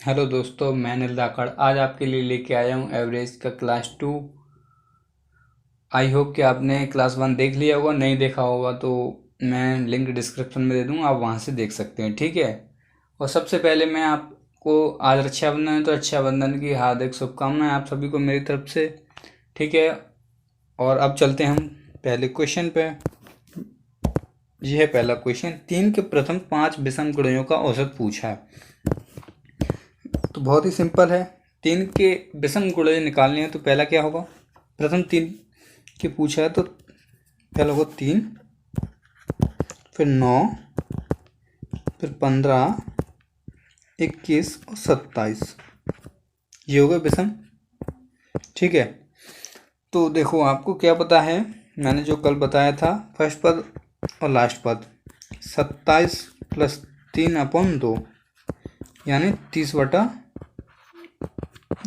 Hello दोस्तों, मैं अनिल धाकड़ आज आपके लिए लेके आया हूँ एवरेज का क्लास 2। आई होप कि आपने क्लास 1 देख लिया होगा। नहीं देखा होगा तो मैं लिंक डिस्क्रिप्शन में दे दूँगा, आप वहाँ से देख सकते हैं। ठीक है। और सबसे पहले मैं आपको आज रक्षाबंधन है तो रक्षाबंधन की हार्दिक शुभकामनाएं आप सभी को मेरी तरफ से। ठीक है। और अब चलते हैं हम पहले क्वेश्चन पे। यह है पहला क्वेश्चन। 3 के प्रथम 5 विषम गुणनों का औसत पूछा है। तो बहुत ही सिंपल है। 3 के विषम गुणज निकालने हैं तो पहला क्या होगा, प्रथम 3 के पूछा है तो पहला होगा 3, फिर 9, फिर 15, 21 और 27। ये हो गए विषम। ठीक है। तो देखो आपको क्या पता है, मैंने जो कल बताया था फर्स्ट पद और लास्ट पद 27 + 3/2 यानी 30/2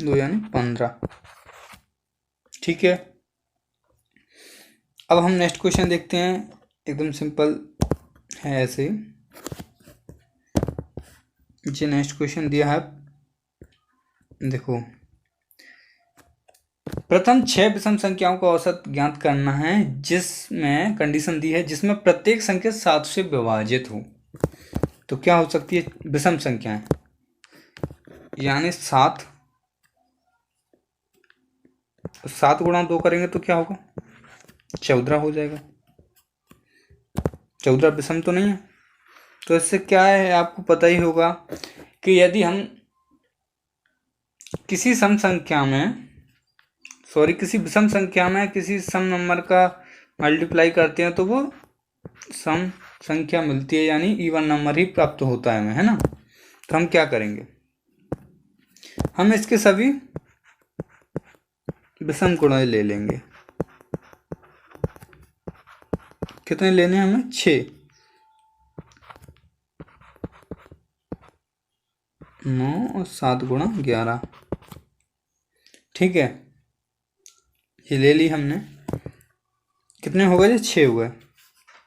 यानी 15। ठीक है। अब हम नेक्स्ट क्वेश्चन देखते हैं। एकदम सिंपल है ऐसे ही। जो नेक्स्ट क्वेश्चन दिया है, देखो प्रथम 6 विषम संख्याओं का औसत ज्ञात करना है जिसमें कंडीशन दी है जिसमें प्रत्येक संख्या 7 से विभाजित हो। तो क्या हो सकती है विषम संख्याएं, यानी 7 × 2 करेंगे तो क्या होगा, 14 हो जाएगा। 14 विषम तो नहीं है। तो इससे क्या है आपको पता ही होगा कि यदि हम किसी सम संख्या में किसी विषम संख्या में किसी सम नंबर का मल्टीप्लाई करते हैं तो वो सम संख्या मिलती है, यानी इवन नंबर ही प्राप्त होता है हमें, है ना। तो हम क्या करेंगे, हम इसके सभी विषम गुणज ले लेंगे। कितने लेने हैं हमें, 6, 9 और 7 × 11। ठीक है, ये ले ली हमने। कितने हो गए, 6 हुए।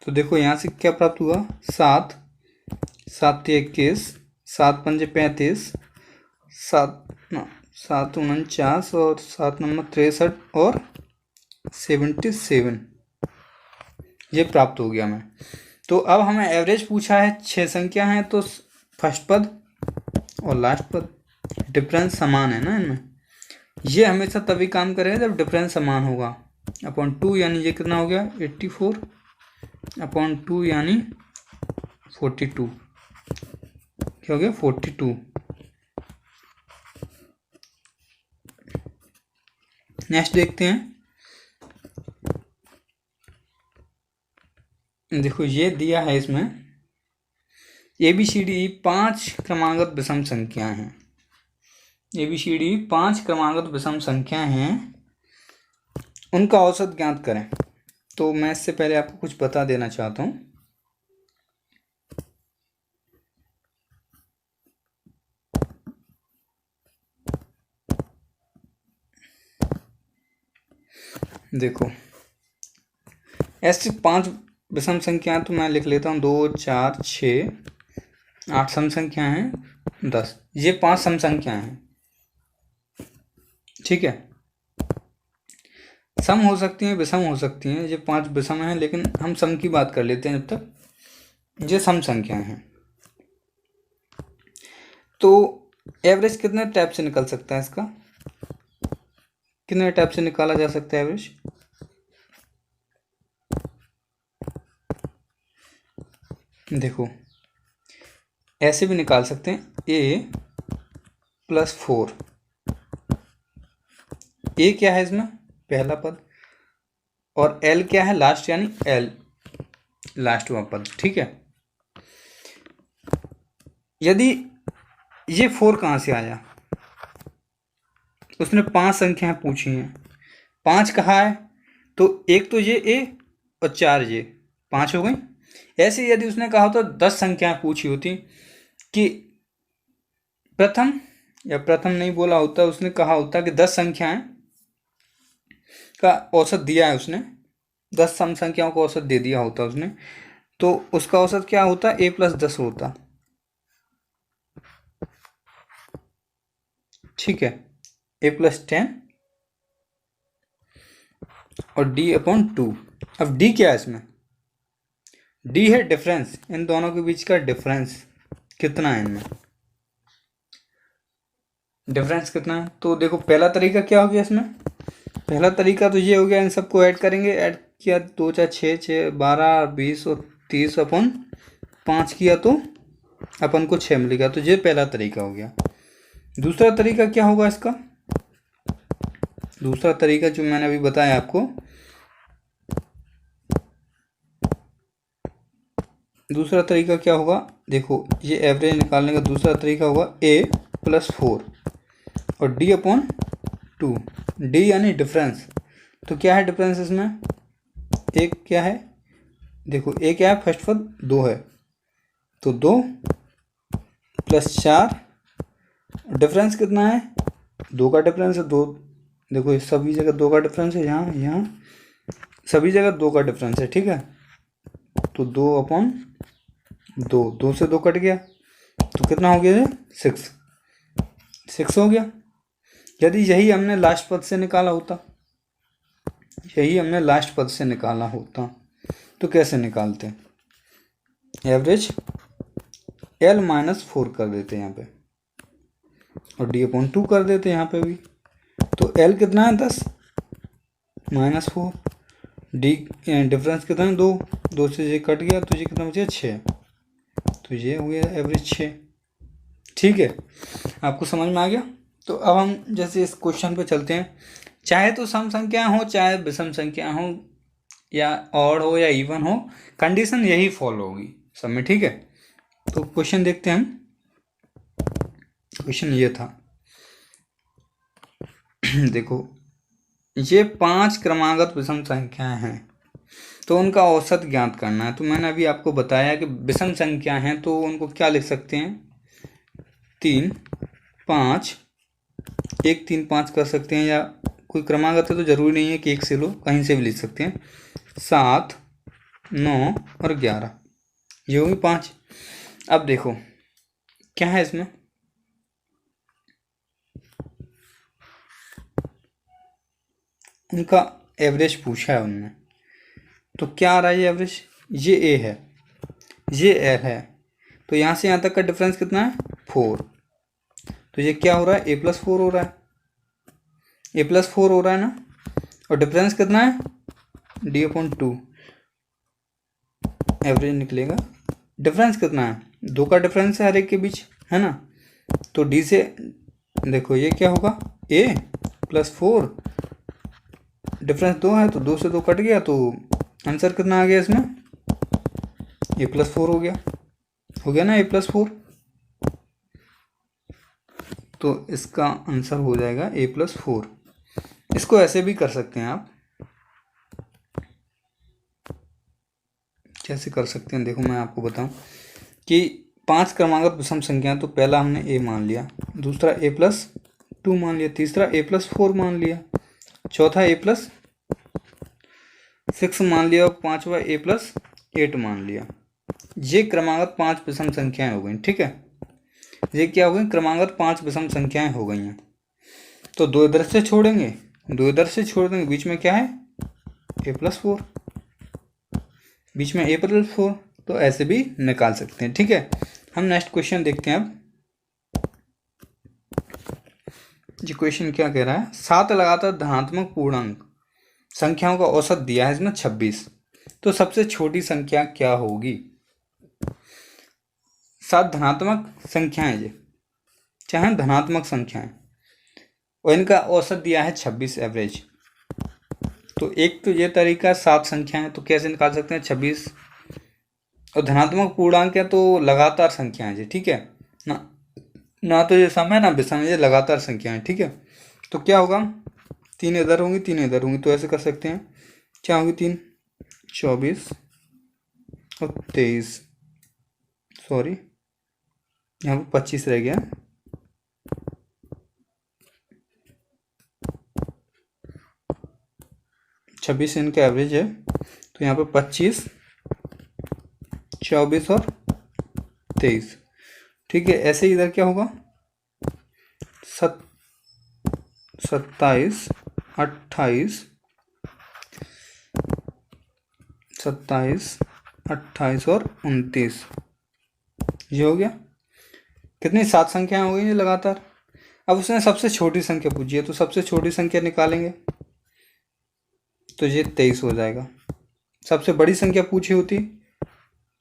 तो देखो यहाँ से क्या प्राप्त हुआ, 7, 7 × 21, 7 × 5 = 35, 7 49 और 7 नंबर 63 और 77। ये प्राप्त हो गया हमें। तो अब हमें एवरेज पूछा है, 6 संख्या है तो फर्स्ट पद और लास्ट पद डिफरेंस समान है ना इनमें। ये हमेशा तभी काम करेगा जब डिफरेंस समान होगा। अपॉन 2 यानी ये कितना हो गया, 84 अपॉन 2 यानी 42। क्या हो गया, 42। नेक्स्ट देखते हैं। देखो ये दिया है इसमें ABCD 5 क्रमागत विषम संख्याएं हैं। ABCD 5 क्रमागत विषम संख्याएं हैं, उनका औसत ज्ञात करें। तो मैं इससे पहले आपको कुछ बता देना चाहता हूँ। देखो ऐसे 5 विषम संख्याएं तो मैं लिख लेता हूँ, 2 4 6 8 सम संख्याएं हैं, 10। ये 5 सम संख्याएं हैं। ठीक है, सम हो सकती हैं विषम हो सकती हैं। ये 5 विषम हैं लेकिन हम सम की बात कर लेते हैं जब तक। ये सम संख्याएं हैं। तो एवरेज कितने टाइप से निकल सकता है इसका, कितने टाइप से निकाला जा सकता है एवरेज। देखो ऐसे भी निकाल सकते हैं, A+4। ए क्या है इसमें, पहला पद, और L क्या है, लास्ट, यानी L लास्ट वाला पद। ठीक है। यदि ये 4 कहाँ से आया, उसने 5 संख्याएं पूछी हैं, 5 कहाँ है, तो एक तो ये A और 4 ये, 5 हो गई। ऐसे यदि उसने कहा होता 10 संख्याएं पूछी होती कि प्रथम, या प्रथम नहीं बोला होता, उसने कहा होता कि 10 संख्याएं का औसत दिया है उसने, 10 सम संख्याओं का औसत दे दिया होता उसने, तो उसका औसत क्या होता, A+10 होता। ठीक है, a+10 और d/2। अब d क्या है इसमें, d है डिफरेंस, इन दोनों के बीच का डिफरेंस कितना है, इनमें डिफरेंस कितना है। तो देखो पहला तरीका क्या हो गया इसमें, पहला तरीका तो ये हो गया, इन सबको ऐड करेंगे, ऐड किया 2 4 6 6 12 20 और 30 अपन 5 किया तो अपन को 6 मिलेगा। तो ये पहला तरीका हो गया। दूसरा तरीका क्या होगा इसका, दूसरा तरीका जो मैंने अभी बताया आपको, दूसरा तरीका क्या होगा, देखो ये एवरेज निकालने का दूसरा तरीका होगा a+4 और d/2, d यानी डिफरेंस। तो क्या है डिफरेंस इसमें, एक क्या है, देखो a क्या है, फर्स्ट पद 2 है, तो 2 + 4, डिफरेंस कितना है, 2 का डिफरेंस है, 2, देखो इस सभी जगह 2 का डिफरेंस है, यहाँ यहाँ सभी जगह 2 का डिफरेंस है, ठीक है। तो 2/2, 2 से 2 कट गया, तो कितना हो गया, 6 हो गया। यदि यही हमने लास्ट पद से निकाला होता, यही हमने लास्ट पद से निकाला होता तो कैसे निकालते, एवरेज l-4 कर देते यहाँ पे और d/2 कर देते यहाँ पे भी। तो l कितना है, 10 -4, d डिफरेंस कितना है, 2, 2 से ये कट गया तो ये कितना बचा, 6। तो ये हो गया एवरेज 6, ठीक है। आपको समझ में आ गया। तो अब हम जैसे इस क्वेश्चन पे चलते हैं, चाहे तो सम संख्या हो चाहे विषम संख्या हो, या ऑड हो या इवन हो, कंडीशन यही फॉलो होगी सब में, ठीक है। तो क्वेश्चन देखते हैं हम। क्वेश्चन ये था देखो ये 5 क्रमागत विषम संख्याएं हैं, तो उनका औसत ज्ञात करना है। तो मैंने अभी आपको बताया कि विषम संख्या हैं तो उनको क्या लिख सकते हैं, 3 5, 1 3 5 कर सकते हैं, या कोई क्रमागत है तो जरूरी नहीं है कि 1 से लो, कहीं से भी लिख सकते हैं। 7 9 और 11, ये होगी 5। अब देखो क्या है इसमें, उनका एवरेज पूछा है उनने, तो क्या आ रहा है ये एवरेज, ये a है, ये l है, तो यहाँ से यहाँ तक का डिफरेंस कितना है, 4। तो ये क्या हो रहा है, a+4 हो रहा है, a+4 हो रहा है ना, और डिफरेंस कितना है, d/2, एवरेज निकलेगा। डिफरेंस कितना है, 2 का डिफरेंस है हर एक के बीच, है ना। तो d से देखो ये क्या होगा, a+4, डिफरेंस 2 है तो 2 से 2 कट गया, तो आंसर कितना आ गया इसमें, a+4 हो गया ना, a+4। तो इसका आंसर हो जाएगा a+4। इसको ऐसे भी कर सकते हैं आप, कैसे कर सकते हैं, देखो मैं आपको बताऊं कि 5 क्रमागत विषम संख्या, तो पहला हमने a मान लिया, दूसरा a+2 मान लिया, तीसरा a+4 मान लिया, चौथा a+6 मान लिया, और पांचवा a+8 मान लिया। ये क्रमागत 5 विषम संख्याएं हो गई, ठीक है। ये क्या हो गई, क्रमागत 5 विषम संख्याएं हो गई हैं। तो 2 इधर से छोड़ेंगे, 2 इधर से छोड़ देंगे, बीच में क्या है, a+4, बीच में a+4, तो ऐसे भी निकाल सकते हैं, ठीक है। हम नेक्स्ट क्वेश्चन देखते हैं। अब ये क्वेश्चन क्या कह रहा है, 7 लगातार धनात्मक पूर्णांक संख्याओं का औसत दिया है इसमें 26, तो सबसे छोटी संख्या क्या होगी। 7 धनात्मक संख्याएं, ये चाहे धनात्मक संख्याएं, और इनका औसत दिया है 26 एवरेज। तो एक तो ये तरीका 7 संख्याएं, तो कैसे निकाल सकते हैं 26, और धनात्मक पूर्णांक है तो लगातार संख्याएं जी, ठीक है ना तो ये सम है ना विषम, ये लगातार संख्याएं, ठीक है। तो क्या होगा, 3 इधर होंगी 3 इधर होंगी, तो ऐसे कर सकते हैं, क्या होगी 3 24 और 23, सॉरी यहाँ पर 25 रह गया, छब्बीस इनका एवरेज है, तो यहाँ पे 25 24 और 23, ठीक है। ऐसे इधर क्या होगा, 27, 28, 27, 28 और 29। ये हो गया। कितनी 7 संख्याएं हो गई लगातार। अब उसने सबसे छोटी संख्या पूछी है तो सबसे छोटी संख्या निकालेंगे तो ये 23 हो जाएगा। सबसे बड़ी संख्या पूछी होती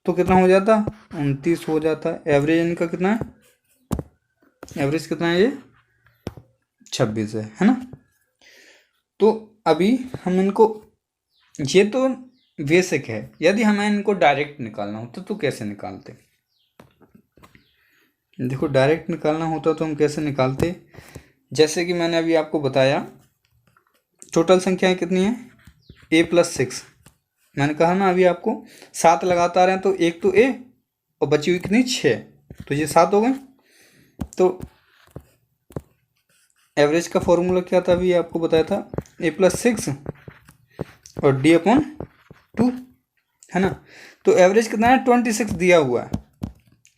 तो कितना हो जाता, 29 हो जाता। एवरेज इनका कितना है, एवरेज कितना है, ये 26 है ना। तो अभी हम इनको, ये तो बेसिक है, यदि हमें इनको डायरेक्ट निकालना होता तो कैसे निकालते। देखो डायरेक्ट निकालना होता तो हम कैसे निकालते, जैसे कि मैंने अभी आपको बताया टोटल संख्याएं कितनी है, a+6। मैंने कहा ना अभी आपको 7 लगातार हैं तो एक तो a और बची हुई कितनी 6, तो ये 7 हो गए। तो एवरेज का फॉर्मूला क्या था अभी आपको बताया था, a+6 और d/2 है ना। तो एवरेज कितना है, 26 दिया हुआ है,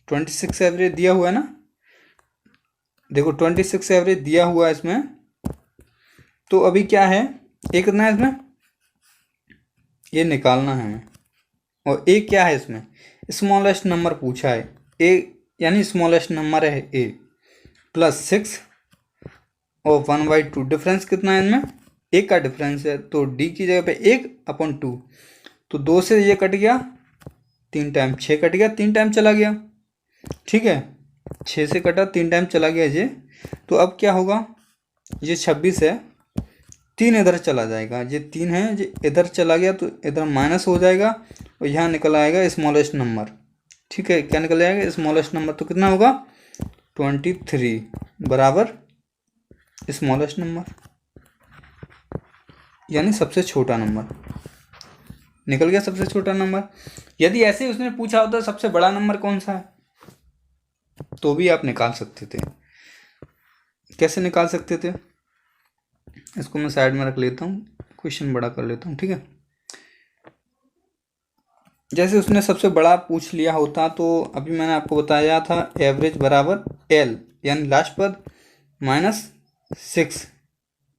26 एवरेज दिया हुआ है ना। देखो 26 एवरेज दिया हुआ है इसमें। तो अभी क्या है, ए कितना है इसमें, ये निकालना है हमें। और ए क्या है इसमें, स्मॉलेस्ट नंबर पूछा है, ए यानी स्मॉलेस्ट नंबर है ए, +6 और 1/2। डिफरेंस कितना है इनमें, एक का डिफरेंस है, तो डी की जगह पे 1/2। तो 2 से ये कट गया 3 टाइम, 6 कट गया 3 टाइम चला गया, ठीक है। 6 से कटा 3 टाइम चला गया ये। तो अब क्या होगा, ये 26 है, 3 इधर चला जाएगा, ये 3 है, ये इधर चला गया तो इधर माइनस हो जाएगा और यहाँ निकल आएगा स्मॉलेस्ट नंबर, ठीक है। क्या निकल आएगा स्मॉलेस्ट नंबर, तो कितना होगा 23 बराबर स्मॉलेस्ट नंबर, यानी सबसे छोटा नंबर निकल गया, सबसे छोटा नंबर। यदि ऐसे ही उसने पूछा होता सबसे बड़ा नंबर कौन सा है, तो भी आप निकाल सकते थे। कैसे निकाल सकते थे, इसको मैं साइड में रख लेता हूँ, क्वेश्चन बड़ा कर लेता हूँ, ठीक है। जैसे उसने सबसे बड़ा पूछ लिया होता तो अभी मैंने आपको बताया था एवरेज बराबर एल, यानी लास्ट पद -6,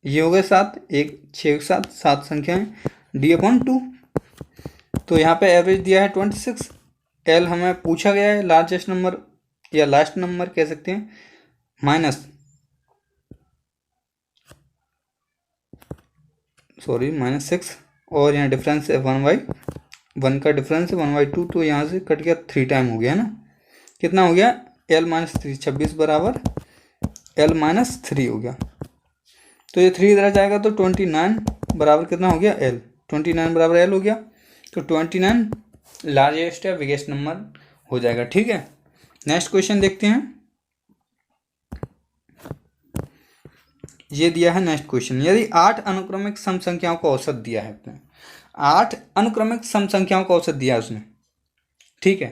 ये हो गए 7, 1 6 के साथ 7 संख्याएं, d/2। तो यहाँ पे एवरेज दिया है 26, एल हमें पूछा गया है लार्जेस्ट नंबर या लास्ट नंबर कह सकते हैं, -6 और यहाँ डिफरेंस है 1/1 का डिफरेंस है 1/2, तो यहाँ से कट गया 3 टाइम हो गया ना। कितना हो गया, l-3, 26 बराबर l-3 हो गया। तो ये 3 इधर जाएगा तो 29 बराबर कितना हो गया l, 29 बराबर l हो गया। तो 29 लार्जेस्ट या बिगेस्ट नंबर हो जाएगा, ठीक है। नेक्स्ट क्वेश्चन देखते हैं, ये दिया है नेक्स्ट क्वेश्चन। यदि 8 अनुक्रमिक सम संख्याओं का औसत दिया है, 8 अनुक्रमिक सम संख्याओं का औसत दिया है उसने, ठीक है।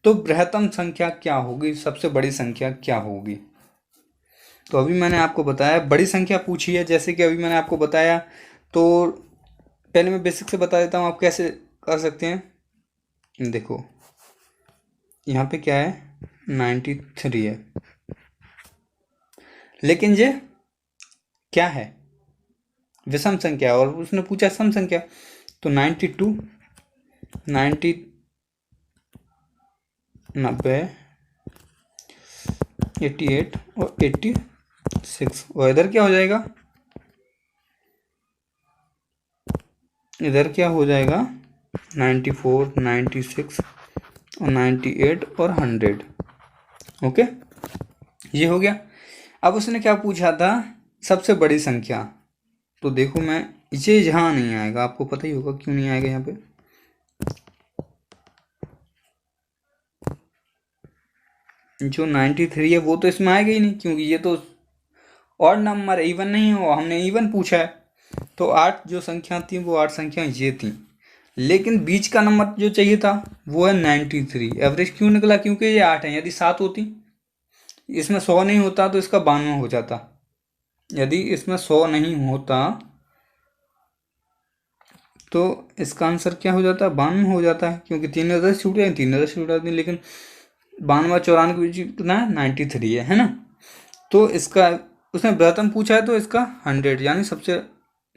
तो बृहत्तम संख्या क्या होगी, सबसे बड़ी संख्या क्या होगी। तो अभी मैंने आपको बताया बड़ी संख्या पूछी है, जैसे कि अभी मैंने आपको बताया, तो पहले मैं बेसिक से बता देता हूँ आप कैसे कर सकते हैं। देखो यहाँ पे क्या है 93 है, लेकिन ये क्या है विषम संख्या और उसने पूछा सम संख्या, तो 92, 90, 90, 88 और 86। और इधर क्या हो जाएगा, इधर क्या हो जाएगा 94, 96 और 98 और 100, ओके। ये हो गया। अब उसने क्या पूछा था, सबसे बड़ी संख्या। तो देखो मैं ये यहाँ नहीं आएगा, आपको पता ही होगा क्यों नहीं आएगा यहाँ पे। जो 93 है वो तो इसमें आएगा ही नहीं, क्योंकि ये तो और नंबर इवन नहीं हो, हमने इवन पूछा है। तो 8 जो संख्या थी वो 8 संख्या ये थी, लेकिन बीच का नंबर जो चाहिए था वो है 93। एवरेज क्यों निकला, क्योंकि ये 8 है, यदि 7 होती, इसमें 100 नहीं होता तो इसका 92 हो जाता। यदि इसमें 100 नहीं होता तो इसका आंसर क्या हो जाता है, 92 हो जाता है, क्योंकि 3 इधर छूट गए, 3 इधर छूट जाती, लेकिन 92 और 94 के बीच कितना है 93 है ना। तो इसका उसने बृहत्तम पूछा है तो इसका 100, यानी सबसे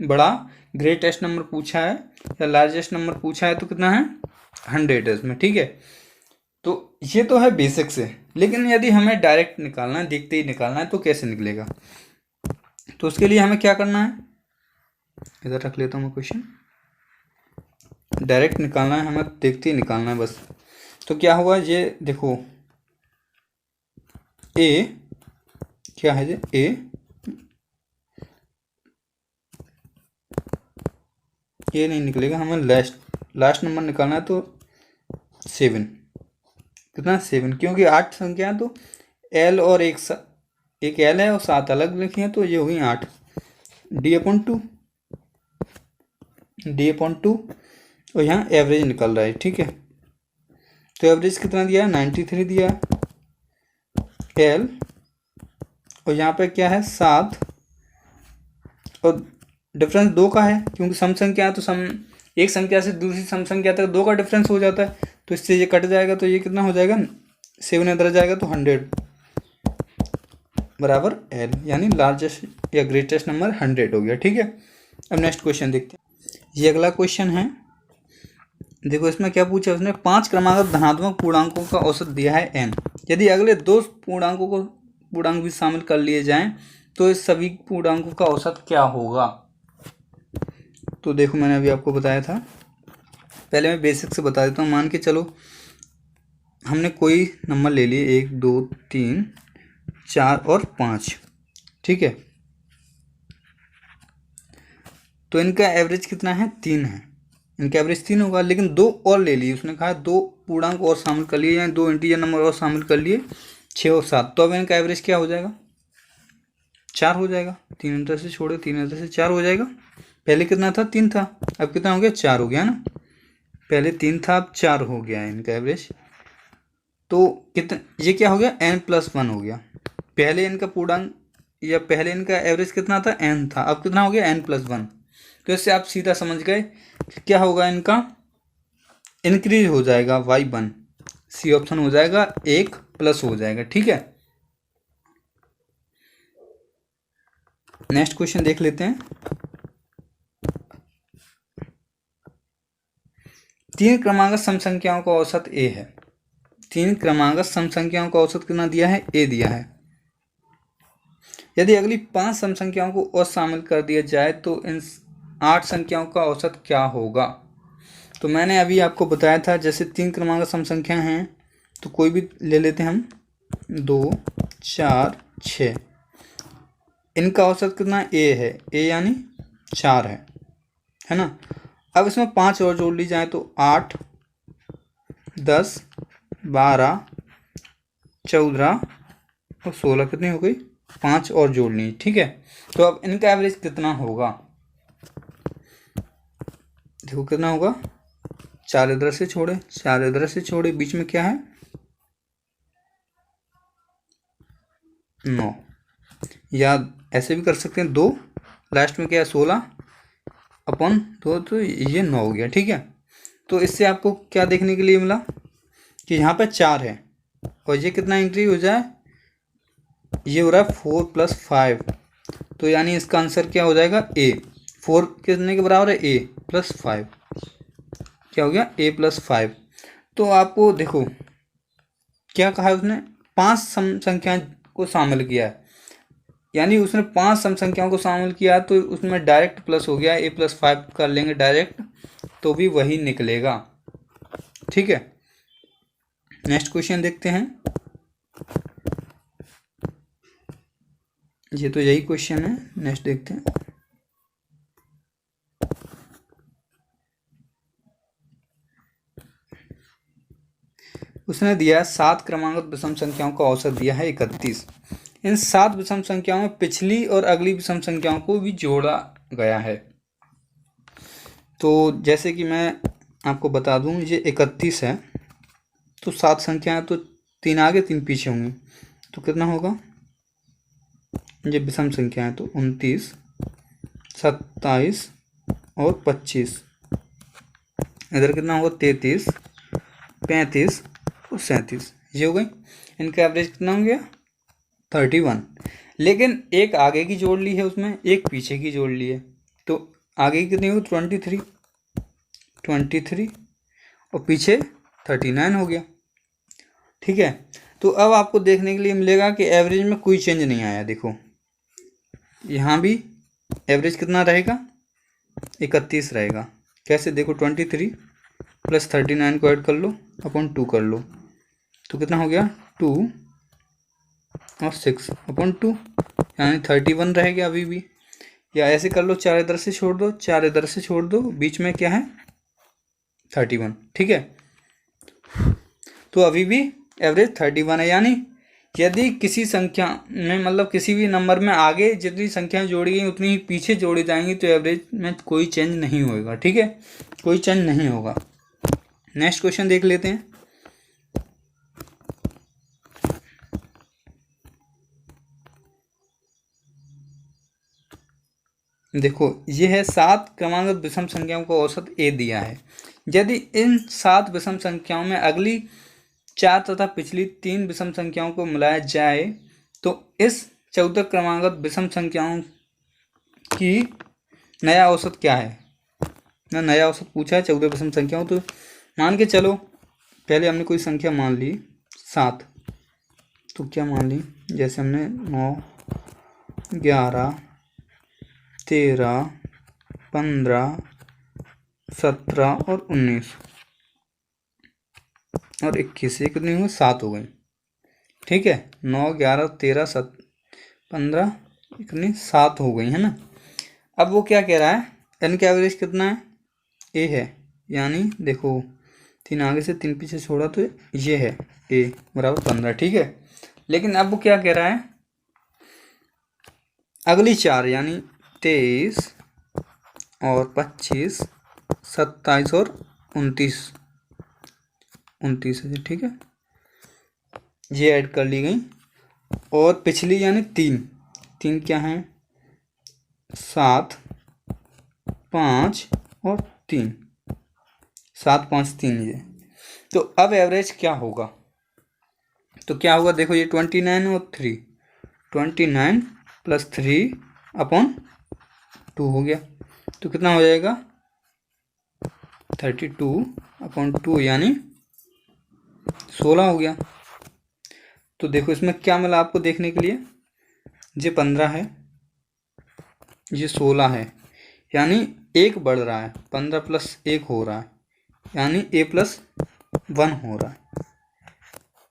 बड़ा ग्रेटेस्ट नंबर पूछा है या लार्जेस्ट नंबर पूछा है तो कितना है 100 है इसमें। ठीक है, तो ये तो है बेसिक से, लेकिन यदि हमें डायरेक्ट निकालना है, देखते ही निकालना है, तो कैसे निकलेगा? तो उसके लिए हमें क्या करना है, इधर रख लेता हूँ मैं क्वेश्चन। डायरेक्ट निकालना है हमें, देखते ही निकालना है बस। तो क्या हुआ, ये देखो ए क्या है, ये ए ये नहीं निकलेगा, हमें लास्ट नंबर निकालना है, तो 7, कितना 7, क्योंकि 8 संख्या है तो एल और एक एल है और 7 अलग लिखी है, तो ये हो गई 8, d/2 और यहाँ एवरेज निकल रहा है। ठीक है, तो एवरेज कितना दिया है, 93 दिया है एल, और यहाँ पे क्या है 7, और डिफरेंस 2 का है, क्योंकि सम संख्या है तो एक संख्या से दूसरी सम संख्या तक 2 का डिफरेंस हो जाता है, तो इससे ये कट जाएगा, तो ये कितना हो जाएगा 7 इधर जाएगा, तो 100 बराबर एल, यानी लार्जेस्ट या ग्रेटेस्ट नंबर 100 हो गया। ठीक है, अब नेक्स्ट क्वेश्चन देखते हैं। ये अगला क्वेश्चन है, देखो इसमें क्या पूछा है उसने, 5 क्रमागत धनात्मक पूर्णांकों का औसत दिया है n, यदि अगले 2 पूर्णांक भी शामिल कर लिए जाएं तो इस सभी पूर्णांकों का औसत क्या होगा? तो देखो मैंने अभी आपको बताया था, पहले मैं बेसिक से बता देता हूँ। मान के चलो हमने कोई नंबर ले लिए 1 2 3 4 और 5, ठीक है, तो इनका एवरेज कितना है, 3 है, इनका एवरेज 3 होगा, लेकिन 2 और ले लिए, उसने कहा 2 पूर्णांक और शामिल कर लिए, यानी 2 इंटीजर नंबर और शामिल कर लिए, 6 और 7, तो अब इनका एवरेज क्या हो जाएगा, 4 हो जाएगा। 3 अंतर से छोड़े, 3 अंतर से 4 हो जाएगा। पहले कितना था, 3 था, अब कितना हो गया, 4 हो गया ना, पहले 3 था अब 4 हो गया है इनका एवरेज। तो कितना, ये क्या हो गया, n+1 हो गया। पहले इनका पूर्णांक या पहले इनका एवरेज कितना था, n था, अब कितना हो गया, n+1। तो इससे आप सीधा समझ गए कि क्या होगा, इनका इंक्रीज हो जाएगा y1, सी ऑप्शन हो जाएगा, 1 प्लस हो जाएगा। ठीक है, नेक्स्ट क्वेश्चन देख लेते हैं। 3 क्रमागत सम संख्याओं का औसत a है, 3 क्रमागत सम संख्याओं का औसत कितना दिया है, a दिया है। यदि अगली 5 सम संख्याओं को और शामिल कर दिया जाए तो इन 8 संख्याओं का औसत क्या होगा? तो मैंने अभी आपको बताया था, जैसे 3 क्रमागत सम संख्या हैं तो कोई भी ले लेते हैं हम, 2 4 6, इनका औसत कितना a है, a यानी 4 है ना। अब इसमें 5 और जोड़ ली जाए तो 8 10 12 14 और 16, कितनी हो गई, 5 और जोड़नी। ठीक है, तो अब इनका एवरेज कितना होगा, देखो कितना होगा, 4 इधर से छोड़े, 4 इधर से छोड़े, बीच में क्या है 9, या ऐसे भी कर सकते हैं 2, लास्ट में क्या है 16 अपॉन 2, तो ये 9 हो गया। ठीक है, तो इससे आपको क्या देखने के लिए मिला कि यहाँ पे 4 है और ये कितना इंक्रीज हो जाए, ये हो रहा है 4 + 5, तो यानी इसका आंसर क्या हो जाएगा, a। 4 कितने के बराबर है, a + 5, क्या हो गया, a + 5। तो आपको देखो क्या कहा है उसने, 5 सम संख्या को शामिल किया है, यानी उसने 5 सम संख्याओं को शामिल किया, तो उसमें डायरेक्ट प्लस हो गया, a + 5 कर लेंगे डायरेक्ट तो भी वही निकलेगा। ठीक है, नेक्स्ट क्वेश्चन देखते हैं। ये तो यही क्वेश्चन है, नेक्स्ट देखते हैं। उसने दिया 7 क्रमांकित विषम संख्याओं का औसत दिया है 31। इन 7 विषम संख्याओं में पिछली और अगली विषम संख्याओं को भी जोड़ा गया है। तो जैसे कि मैं आपको बता दूं, ये 31 है, तो 7 संख्याएं तो 3 आगे 3 पीछे होंगी, तो कितना होगा, ये विषम संख्या है तो 29 27 और 25, इधर कितना होगा 33 35 और 37, ये हो गई। इनका एवरेज कितना हो गया 31। लेकिन एक आगे की जोड़ ली है उसमें, एक पीछे की जोड़ ली है, तो आगे की कितनी होगी 23 और पीछे 39 हो गया। ठीक है, तो अब आपको देखने के लिए मिलेगा कि एवरेज में कोई चेंज नहीं आया। देखो यहाँ भी एवरेज कितना रहेगा 31 रहेगा। कैसे, देखो 23 + 39 को ऐड कर लो अपॉन 2 कर लो, तो कितना हो गया 2 और 6 अपॉन 2, यानी 31 रहेगा अभी भी। या ऐसे कर लो, 4 इधर से छोड़ दो, 4 इधर से छोड़ दो, बीच में क्या है 31। ठीक है, तो अभी भी एवरेज 31 है। यानी यदि किसी संख्या में मतलब किसी भी नंबर में आगे जितनी संख्याएं जोड़ी गई उतनी ही पीछे जोड़ी जाएंगी, तो एवरेज में कोई चेंज नहीं होगा। ठीक है, कोई चेंज नहीं होगा। नेक्स्ट क्वेश्चन देख लेते हैं। देखो ये है 7 क्रमांकित विषम संख्याओं का औसत ए दिया है। यदि इन 7 विषम संख्याओं में अगली 4 तथा पिछली 3 विषम संख्याओं को मिलाया जाए तो इस 14 क्रमांकित विषम संख्याओं की नया औसत क्या है। ना नया औसत पूछा है 14 विषम संख्याओं, तो मान के चलो पहले हमने कोई संख्या मान ली 7, तो क्या मान ली, जैसे हमने 9, 11, 13, 15, 17 और 19 और 21, ये कितनी हुई 7 हो गई। ठीक है, 9, 11, 13, 15 कितनी 7 हो गई है ना। अब वो क्या कह रहा है, एन का एवरेज कितना है ए है, यानी देखो 3 आगे से 3 पीछे छोड़ा तो ये है ए बराबर 15। ठीक है, लेकिन अब वो क्या कह रहा है, अगली 4 यानी 23 और 25, 27 और 29 है। ठीक है, ये ऐड कर ली गई। और पिछली यानी 3 क्या है 7, 5 और 3, 7, 5, 3 ये। तो अब एवरेज क्या होगा, तो क्या होगा देखो, ये 29 और 3, 29 + 3 अपॉन 2 हो गया, तो कितना हो जाएगा 32 अपॉन 2 यानी 16 हो गया। तो देखो इसमें क्या मिला आपको देखने के लिए, ये 15 है, ये 16 है, यानी 1 बढ़ रहा है, 15 + 1 हो रहा है, यानी a + 1 हो रहा है।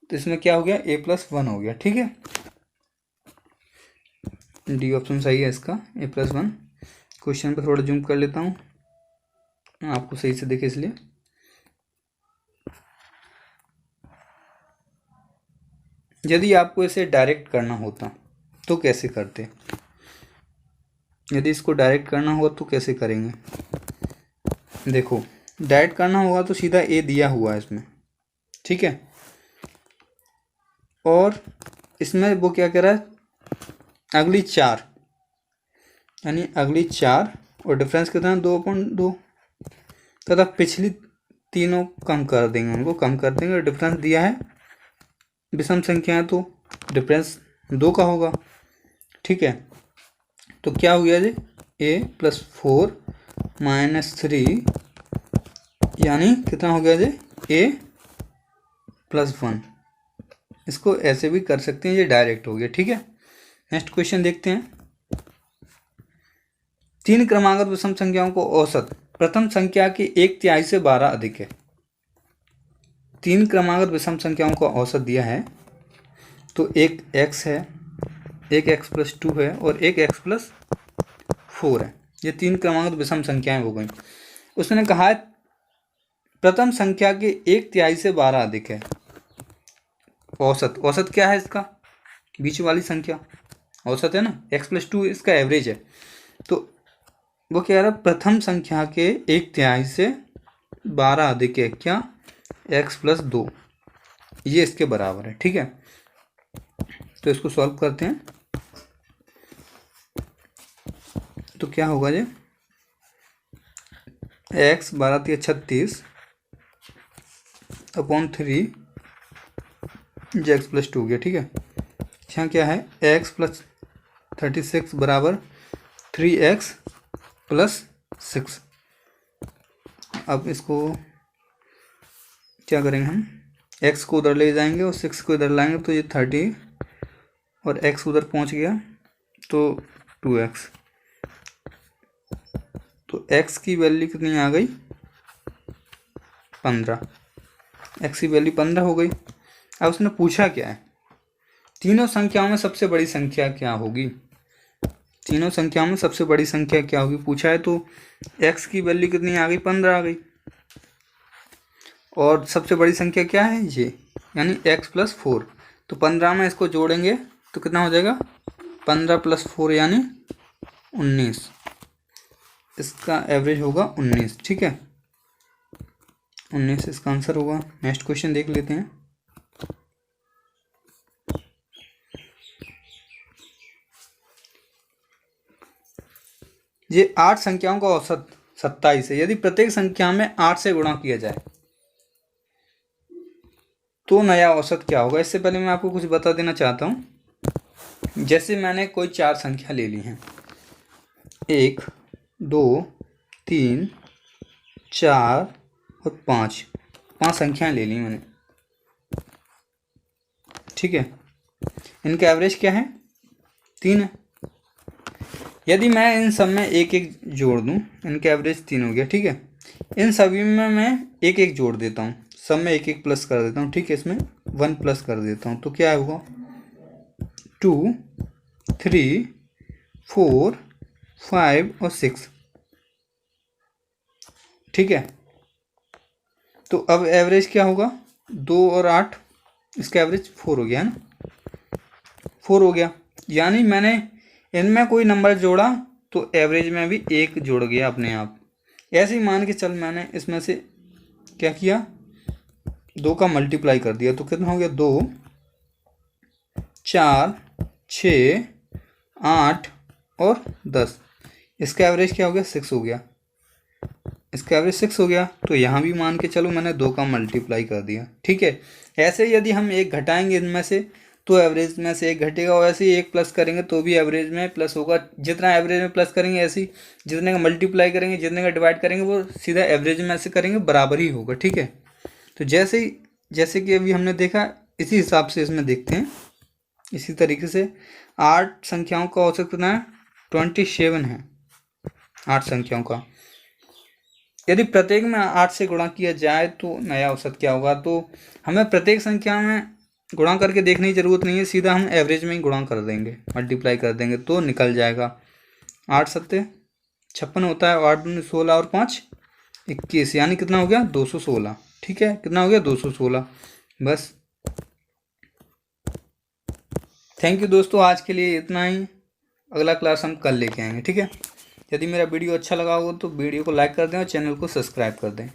तो इसमें क्या हो गया a + 1 हो गया। ठीक है, डी ऑप्शन सही है इसका, a + 1। क्वेश्चन पे थोड़ा जूम कर लेता हूँ आपको सही से दिखे इसलिए। यदि आपको इसे डायरेक्ट करना होता तो कैसे करते, यदि इसको डायरेक्ट करना होगा तो कैसे करेंगे। देखो डायरेक्ट करना होगा तो सीधा ए दिया हुआ है इसमें। ठीक है, और इसमें वो क्या कह रहा है, अगली 4 यानी अगली 4 और डिफरेंस कितना है 2/2 तथा पिछली तीनों कम कर देंगे, उनको कम कर देंगे। और डिफरेंस दिया है विषम संख्या है तो डिफरेंस 2 का होगा। ठीक है, तो क्या हो गया जी a + 4 - 3 यानी कितना हो गया जी a + 1। इसको ऐसे भी कर सकते हैं, ये डायरेक्ट हो गया। ठीक है, नेक्स्ट क्वेश्चन देखते हैं। 3 क्रमांकित विषम संख्याओं को औसत प्रथम संख्या की 1/3 से 12 अधिक है। 3 क्रमांकित विषम संख्याओं का औसत दिया है, तो एक x है, एक x + 2 है और एक x + 4 है। ये 3 क्रमांकित विषम संख्याएं हो गई। उसने कहा है प्रथम संख्या के 1/3 से 12 अधिक है। औसत, औसत क्या है इसका, बीच वाली संख्या औसत है ना, x + 2 इसका एवरेज है। तो वो कह रहा है प्रथम संख्या के 1/3 से 12 अधिक है क्या, x + 2, ये इसके बराबर है। ठीक है, तो इसको सॉल्व करते हैं। तो क्या होगा जी x 12 × 36 अपॉन 3 x + 2 गया। ठीक है, यहाँ क्या है x + 36 बराबर 3x प्लस 6। अब इसको क्या करेंगे हम, x को उधर ले जाएंगे और 6 को इधर लाएंगे तो ये 30 और x उधर पहुंच गया तो 2x। तो x की वैल्यू कितनी आ गई, 15। x की वैल्यू 15 हो गई। अब उसने पूछा क्या है, तीनों संख्याओं में सबसे बड़ी संख्या क्या होगी, तीनों संख्याओं में सबसे बड़ी संख्या क्या होगी पूछा है। तो x की वैल्यू कितनी आ गई, 15 आ गई। और सबसे बड़ी संख्या क्या है ये, यानी x प्लस 4। तो 15 में इसको जोड़ेंगे तो कितना हो जाएगा, 15 प्लस 4 यानी 19। इसका एवरेज होगा 19। ठीक है, 19 इसका आंसर होगा। नेक्स्ट क्वेश्चन देख लेते हैं। ये 8 संख्याओं का औसत 27 है। यदि प्रत्येक संख्या में 8 से गुणा किया जाए तो नया औसत क्या होगा। इससे पहले मैं आपको कुछ बता देना चाहता हूँ। जैसे मैंने कोई 4 संख्या ले ली हैं, 1 2 3 4 और 5 संख्याएं ले ली मैंने। ठीक है, इनका एवरेज क्या है, 3 है। यदि मैं इन सब में एक एक जोड़ दूं, इनका एवरेज 3 हो गया। ठीक है, इन सभी में मैं एक एक जोड़ देता हूँ, सब में एक एक प्लस कर देता हूँ। ठीक है, इसमें 1 प्लस कर देता हूँ तो क्या होगा, 2 3 4 5 और 6। ठीक है, तो अब एवरेज क्या होगा, 2 और 8, इसका एवरेज 4 हो गया है ना, 4 हो गया। यानी मैंने इनमें कोई नंबर जोड़ा तो एवरेज में भी 1 जुड़ गया अपने आप। ऐसे ही मान के चल मैंने इसमें से क्या किया, 2 का मल्टीप्लाई कर दिया तो कितना हो गया, 2 4 6 8 और 10। इसका एवरेज क्या हो गया, 6 हो गया। इसका एवरेज 6 हो गया। तो यहाँ भी मान के चलो मैंने 2 का मल्टीप्लाई कर दिया। ठीक है, ऐसे यदि हम 1 घटाएंगे इनमें से तो एवरेज में से 1 घटेगा, और ऐसे ही 1 प्लस करेंगे तो भी एवरेज में प्लस होगा। जितना एवरेज में प्लस करेंगे ऐसे ही जितने का मल्टीप्लाई करेंगे, जितने का डिवाइड करेंगे वो सीधा एवरेज में से करेंगे, बराबर ही होगा। ठीक है, तो जैसे कि अभी हमने देखा, इसी हिसाब से इसमें देखते हैं। इसी तरीके से 8 संख्याओं का औसत कितना है, 27 है 8 संख्याओं का। यदि प्रत्येक में 8 से गुणा किया जाए तो नया औसत क्या होगा। तो हमें प्रत्येक संख्या में गुणा करके देखने की ज़रूरत नहीं है, सीधा हम एवरेज में ही गुणा कर देंगे, मल्टीप्लाई कर देंगे तो निकल जाएगा। 8 सत्ते 56 होता है, 8 दूनी 16 और 5 21, यानी कितना हो गया, 216। ठीक है, कितना हो गया, 216। बस, थैंक यू दोस्तों, आज के लिए इतना ही। अगला क्लास हम कल लेके आएंगे। ठीक है, यदि मेरा वीडियो अच्छा लगा हो तो वीडियो को लाइक कर दें और चैनल को सब्सक्राइब कर दें।